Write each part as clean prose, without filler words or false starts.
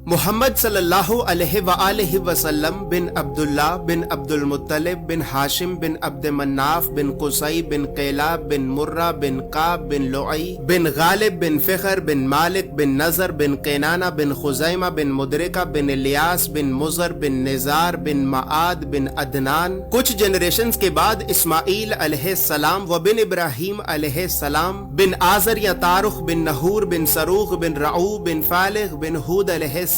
محمد صلی اللہ علیہ وآلہ وسلم بن عبداللہ بن عبد المطلب بن ہاشم بن عبد مناف بن قصی بن قیلاب بن مرہ بن قاب بن لعی بن غالب بن فخر بن مالک بن نظر بن قینانہ بن خزیمہ بن مدرکہ بن الیاس بن مزر بن نزار بن معاد بن عدنان. کچھ جنریشنز کے بعد اسماعیل علیہ السلام و بن ابراہیم علیہ السلام بن آزر یا تارخ بن نحور بن سروغ بن رعو بن فالغ بن ہود علیہ السلام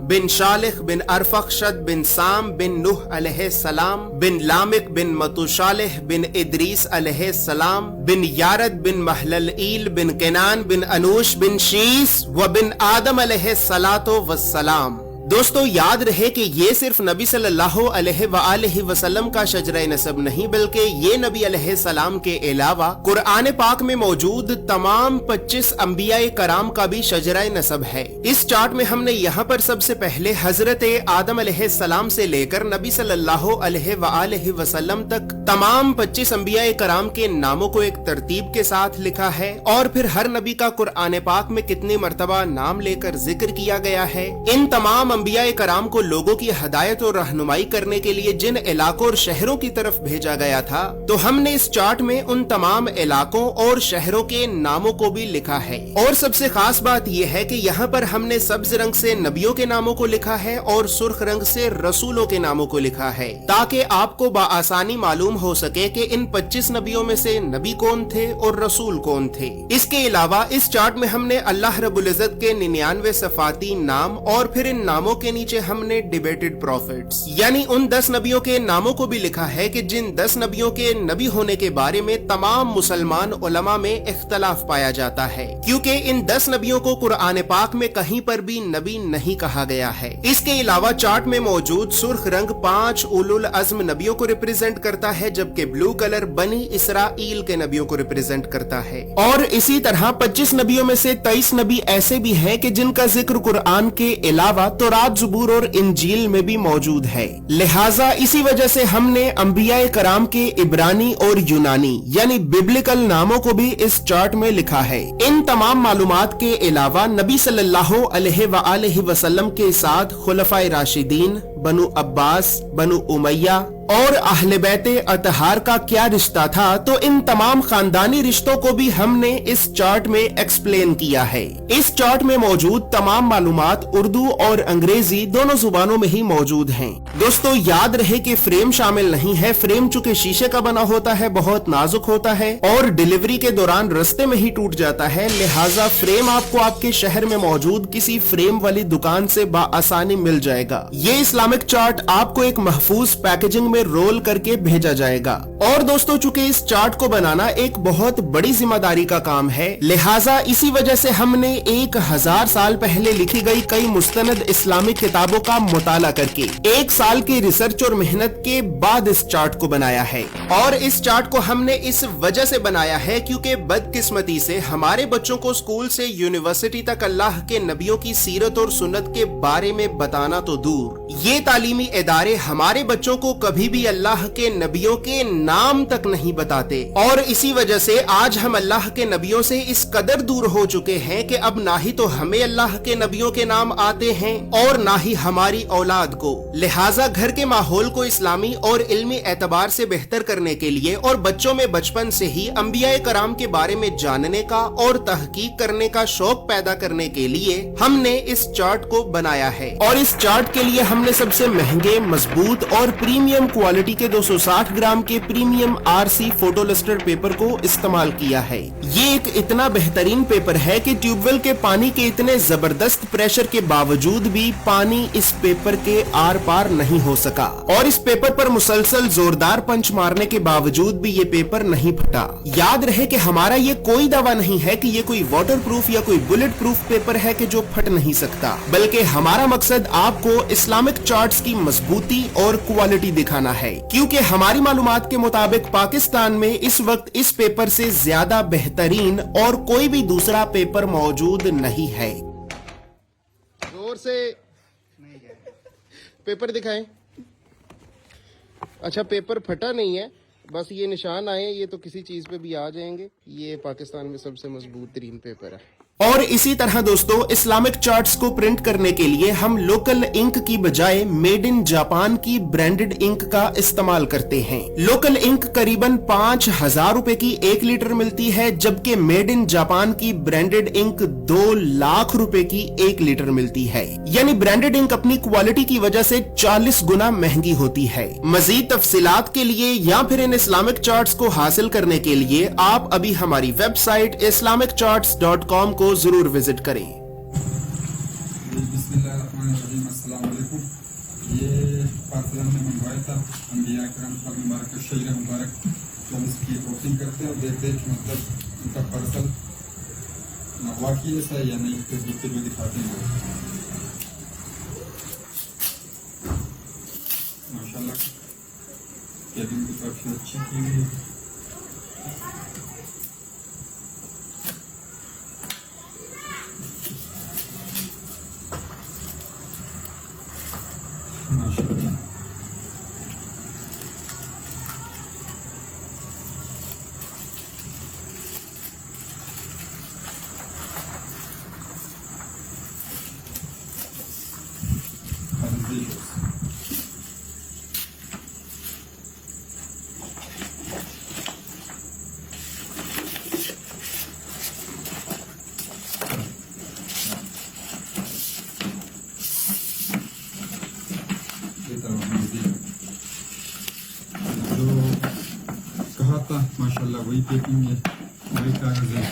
بن شالخ بن ارفخشد بن سام بن نوح علیہ السلام بن لامک بن متوشالح بن ادریس علیہ السلام بن یارد بن محللئیل بن کنان بن انوش بن شیس و بن آدم علیہ السلام. دوستو یاد رہے کہ یہ صرف نبی صلی اللہ علیہ وآلہ وسلم کا شجرہ نسب نہیں بلکہ یہ نبی علیہ السلام کے علاوہ قرآن پاک میں موجود تمام 25 انبیاء کرام کا بھی شجرہ نسب ہے. اس چارٹ میں ہم نے یہاں پر سب سے پہلے حضرت آدم علیہ السلام سے لے کر نبی صلی اللہ علیہ وآلہ وسلم تک تمام 25 انبیاء کرام کے ناموں کو ایک ترتیب کے ساتھ لکھا ہے اور پھر ہر نبی کا قرآن پاک میں کتنی مرتبہ نام لے کر ذکر کیا گیا ہے. ان تمام انبیاء کرام کو لوگوں کی ہدایت اور رہنمائی کرنے کے لیے جن علاقوں اور شہروں کی طرف بھیجا گیا تھا تو ہم نے اس چارٹ میں ان تمام علاقوں اور شہروں کے ناموں کو بھی لکھا ہے. اور سب سے خاص بات یہ ہے کہ یہاں پر ہم نے سبز رنگ سے نبیوں کے ناموں کو لکھا ہے اور سرخ رنگ سے رسولوں کے ناموں کو لکھا ہے تاکہ آپ کو بآسانی معلوم ہو سکے کہ ان 25 نبیوں میں سے نبی کون تھے اور رسول کون تھے. اس کے علاوہ اس چارٹ میں ہم نے اللہ رب العزت کے 99 صفاتی نام اور پھر ان ناموں کے نیچے ہم نے ڈیبیٹڈ پروفیٹس یعنی ان 10 نبیوں کے ناموں کو بھی لکھا ہے کہ جن 10 نبیوں کے نبی ہونے کے بارے میں تمام مسلمان علماء میں اختلاف پایا جاتا ہے کیونکہ ان 10 نبیوں کو قرآن پاک میں کہیں پر بھی نبی نہیں کہا گیا ہے. اس کے علاوہ چارٹ میں موجود سرخ رنگ 5 اولو العزم نبیوں کو ریپرزینٹ کرتا ہے جبکہ بلو کلر بنی اسرائیل کے نبیوں کو ریپرزینٹ کرتا ہے. اور اسی طرح 25 نبیوں میں سے 23 نبی ایسے بھی ہیں کہ جن کا ذکر قرآن کے علاوہ تورات زبور اور انجیل میں بھی موجود ہے. لہٰذا اسی وجہ سے ہم نے انبیاء کرام کے عبرانی اور یونانی یعنی ببلکل ناموں کو بھی اس چارٹ میں لکھا ہے. ان تمام معلومات کے علاوہ نبی صلی اللہ علیہ وآلہ وسلم کے ساتھ خلفائے راشدین، بنو عباس، بنو امیہ اور اہل بیت اطہار کا کیا رشتہ تھا تو ان تمام خاندانی رشتوں کو بھی ہم نے اس چارٹ میں ایکسپلین کیا ہے. اس چارٹ میں موجود تمام معلومات اردو اور انگریزی دونوں زبانوں میں ہی موجود ہیں. دوستو یاد رہے کہ فریم شامل نہیں ہے. فریم چونکہ شیشے کا بنا ہوتا ہے، بہت نازک ہوتا ہے اور ڈیلیوری کے دوران رستے میں ہی ٹوٹ جاتا ہے، لہٰذا فریم آپ کو آپ کے شہر میں موجود کسی فریم والی دکان سے بآسانی مل جائے گا. یہ اسلامک چارٹ آپ کو ایک محفوظ پیکیجنگ میں رول کر کے بھیجا جائے گا. اور دوستو چونکہ اس چارٹ کو بنانا ایک بہت بڑی ذمہ داری کا کام ہے، لہٰذا اسی وجہ سے ہم نے 1000 سال پہلے لکھی گئی کئی مستند اسلامی کتابوں کا مطالعہ کر کے 1 سال کی ریسرچ اور محنت کے بعد اس چارٹ کو بنایا ہے. اور اس چارٹ کو ہم نے اس وجہ سے بنایا ہے کیونکہ بدقسمتی سے ہمارے بچوں کو اسکول سے یونیورسٹی تک اللہ کے نبیوں کی سیرت اور سنت کے بارے میں بتانا تو دور، یہ تعلیمی ادارے ہمارے بچوں کو کبھی بھی اللہ کے نبیوں کے نام تک نہیں بتاتے. اور اسی وجہ سے آج ہم اللہ کے نبیوں سے اس قدر دور ہو چکے ہیں کہ اب نہ ہی تو ہمیں اللہ کے نبیوں کے نام آتے ہیں اور نہ ہی ہماری اولاد کو. لہٰذا گھر کے ماحول کو اسلامی اور علمی اعتبار سے بہتر کرنے کے لیے اور بچوں میں بچپن سے ہی انبیاء کرام کے بارے میں جاننے کا اور تحقیق کرنے کا شوق پیدا کرنے کے لیے ہم نے اس چارٹ کو بنایا ہے. اور اس چارٹ کے لیے ہم نے سب سے مہنگے، مضبوط اور پریمیم کوالٹی کے 260 گرام کے premium RC photo lustre paper کو استعمال کیا ہے. یہ ایک اتنا بہترین پیپر ہے کہ ٹیوب ویل کے پانی کے اتنے زبردست پریشر کے باوجود بھی پانی اس پیپر کے آر پار نہیں ہو سکا اور اس پیپر پر مسلسل زوردار پنچ مارنے کے باوجود بھی یہ پیپر نہیں پھٹا. یاد رہے کہ ہمارا یہ کوئی دعویٰ نہیں ہے کہ یہ کوئی واٹر پروف یا کوئی بلٹ پروف پیپر ہے کہ جو پھٹ نہیں سکتا، بلکہ ہمارا مقصد آپ کو اسلامک چارٹس کی مضبوطی اور کوالٹی دکھانا ہے کیونکہ ہماری معلومات کے مطابق پاکستان میں اس وقت اس پیپر سے زیادہ بہترین اور کوئی بھی دوسرا پیپر موجود نہیں ہے. زور سے پیپر دکھائیں. اچھا پیپر پھٹا نہیں ہے، بس یہ نشان آئے، یہ تو کسی چیز پہ بھی آ جائیں گے. یہ پاکستان میں سب سے مضبوط ترین پیپر ہے. اور اسی طرح دوستو اسلامک چارٹس کو پرنٹ کرنے کے لیے ہم لوکل انک کی بجائے میڈ ان جاپان کی برانڈڈ انک کا استعمال کرتے ہیں. لوکل انک قریباً 5,000 روپے کی 1 لیٹر ملتی ہے، جبکہ میڈ ان جاپان کی برانڈڈ انک 2 لاکھ روپے کی 1 لیٹر ملتی ہے. یعنی برانڈڈ انک اپنی کوالٹی کی وجہ سے 40 گنا مہنگی ہوتی ہے. مزید تفصیلات کے لیے یا پھر ان اسلامک چارٹس کو حاصل کرنے کے لیے آپ ابھی ہماری ویب سائٹ islamiccharts.com کو ضرور وزٹ کریں. بسم اللہ الرحمن الرحیم. السلام علیکم. یہ پاکستان میں منگوایا تھا انبیاء کرام پر مبارک شجر مبارک، تو ہم اس کی اوپننگ کرتے ہیں اور دیکھتے ہیں کہ مطلب ان کا پارسل واقعی ایسا ہے یا نہیں. تصدیق کے جو دکھاتے ہیں ماشاء اللہ کیبن کی کافی اچھی کی ہوئی ہے. جو کہا تھا ماشاء اللہ وہی پیکنگ ہے، وہی کاغذ ہے.